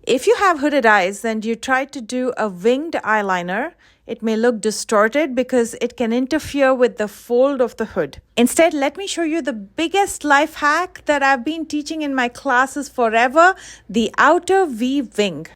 If you have hooded eyes and you try to do a winged eyeliner, it may look distorted because it can interfere with the fold of the hood. Instead, let me show you the biggest life hack that I've been teaching in my classes forever, the outer V wing.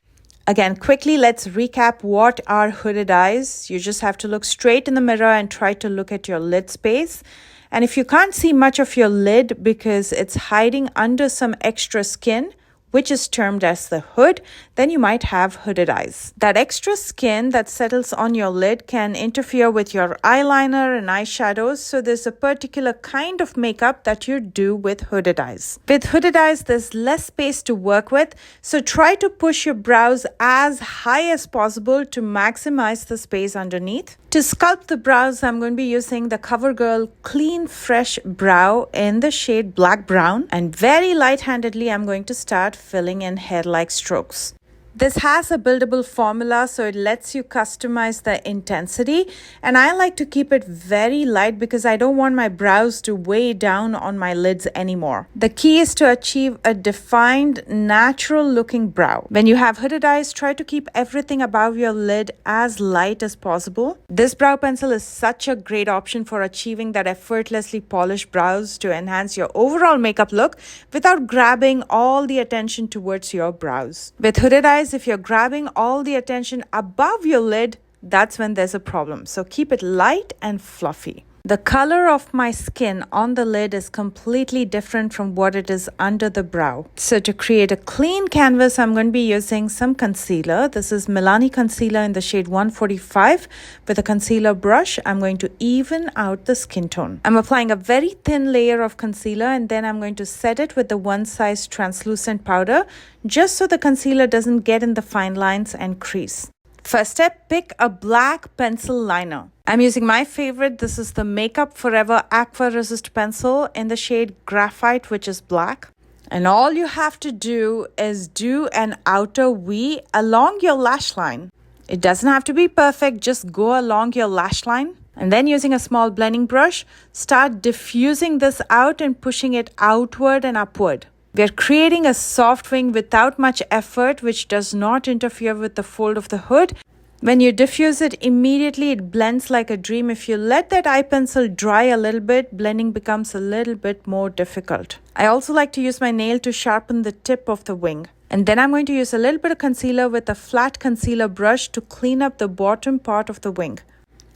Again, quickly, let's recap what are hooded eyes. You just have to look straight in the mirror and try to look at your lid space. And if you can't see much of your lid because it's hiding under some extra skin, which is termed as the hood, then you might have hooded eyes. That extra skin that settles on your lid can interfere with your eyeliner and eyeshadows, so there's a particular kind of makeup that you do with hooded eyes. With hooded eyes, there's less space to work with, so try to push your brows as high as possible to maximize the space underneath. To sculpt the brows, I'm going to be using the CoverGirl Clean Fresh Brow in the shade Black Brown, and very light-handedly, I'm going to start filling in hair-like strokes. This has a buildable formula, so it lets you customize the intensity, and I like to keep it very light because I don't want my brows to weigh down on my lids anymore. The key is to achieve a defined, natural-looking brow. When you have hooded eyes, try to keep everything above your lid as light as possible. This brow pencil is such a great option for achieving that effortlessly polished brows to enhance your overall makeup look without grabbing all the attention towards your brows. With hooded eyes, if you're grabbing all the attention above your lid, that's when there's a problem. So keep it light and fluffy. The color of my skin on the lid is completely different from what it is under the brow. So to create a clean canvas, I'm going to be using some concealer. This is Milani Concealer in the shade 145. With a concealer brush, I'm going to even out the skin tone. I'm applying a very thin layer of concealer and then I'm going to set it with the one size translucent powder just so the concealer doesn't get in the fine lines and crease. First step, pick a black pencil liner. I'm using my favorite. This is the Makeup Forever Aqua Resist pencil in the shade Graphite, which is black. And all you have to do is do an outer V along your lash line. It doesn't have to be perfect, just go along your lash line. And then using a small blending brush, start diffusing this out and pushing it outward and upward. We're creating a soft wing without much effort, which does not interfere with the fold of the hood. When you diffuse it, immediately it blends like a dream. If you let that eye pencil dry a little bit, blending becomes a little bit more difficult. I also like to use my nail to sharpen the tip of the wing. And then I'm going to use a little bit of concealer with a flat concealer brush to clean up the bottom part of the wing.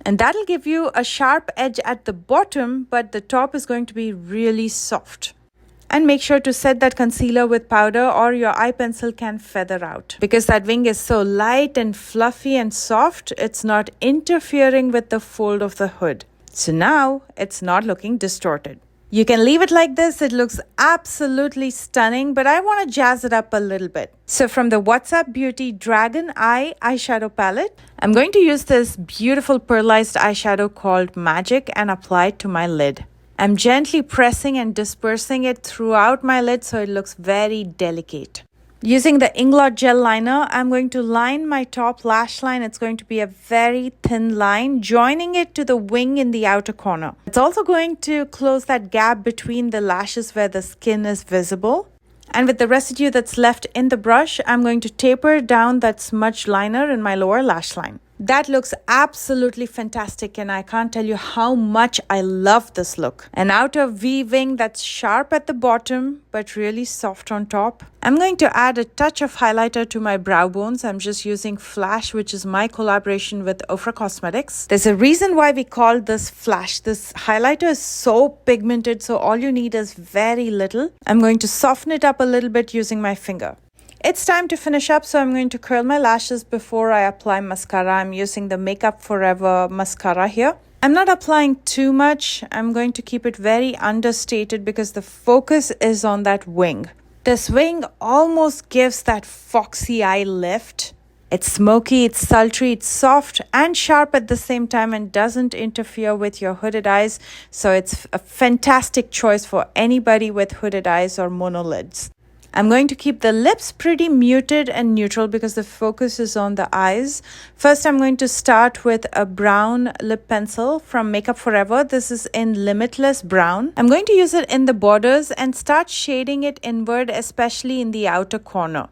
And that'll give you a sharp edge at the bottom, but the top is going to be really soft. And make sure to set that concealer with powder or your eye pencil can feather out. Because that wing is so light and fluffy and soft, it's not interfering with the fold of the hood. So now it's not looking distorted. You can leave it like this. It looks absolutely stunning, but I want to jazz it up a little bit. So from the What's Up Beauty Dragon Eye eyeshadow palette, I'm going to use this beautiful pearlized eyeshadow called Magic and apply it to my lid. I'm gently pressing and dispersing it throughout my lid so it looks very delicate. Using the Inglot Gel Liner, I'm going to line my top lash line. It's going to be a very thin line, joining it to the wing in the outer corner. It's also going to close that gap between the lashes where the skin is visible. And with the residue that's left in the brush, I'm going to taper down that smudged liner in my lower lash line. That looks absolutely fantastic and I can't tell you how much I love this look. An outer V wing that's sharp at the bottom but really soft on top. I'm going to add a touch of highlighter to my brow bones. I'm just using Flash, which is my collaboration with Ofra Cosmetics. There's a reason why we call this Flash. This highlighter is so pigmented, so all you need is very little. I'm going to soften it up a little bit using my finger. It's time to finish up, so I'm going to curl my lashes before I apply mascara. I'm using the Makeup Forever mascara here. I'm not applying too much. I'm going to keep it very understated because the focus is on that wing. This wing almost gives that foxy eye lift. It's smoky, it's sultry, it's soft and sharp at the same time and doesn't interfere with your hooded eyes. So it's a fantastic choice for anybody with hooded eyes or monolids. I'm going to keep the lips pretty muted and neutral because the focus is on the eyes. First, I'm going to start with a brown lip pencil from Makeup Forever. This is in Limitless Brown. I'm going to use it in the borders and start shading it inward, especially in the outer corner.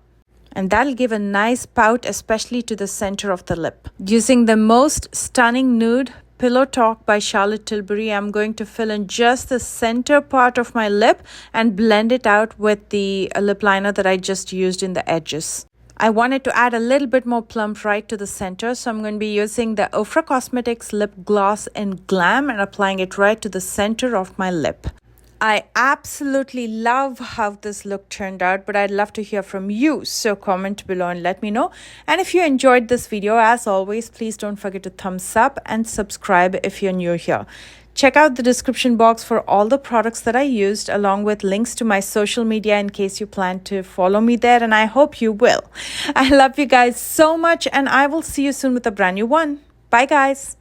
And that'll give a nice pout, especially to the center of the lip. Using the most stunning nude Pillow Talk by Charlotte Tilbury, I'm going to fill in just the center part of my lip and blend it out with the lip liner that I just used in the edges. I wanted to add a little bit more plump right to the center, so I'm going to be using the Ofra Cosmetics Lip Gloss in Glam and applying it right to the center of my lip. I absolutely love how this look turned out, but I'd love to hear from you. So comment below and let me know. And if you enjoyed this video, as always, please don't forget to thumbs up and subscribe if you're new here. Check out the description box for all the products that I used, along with links to my social media in case you plan to follow me there, and I hope you will. I love you guys so much, and I will see you soon with a brand new one. Bye, guys.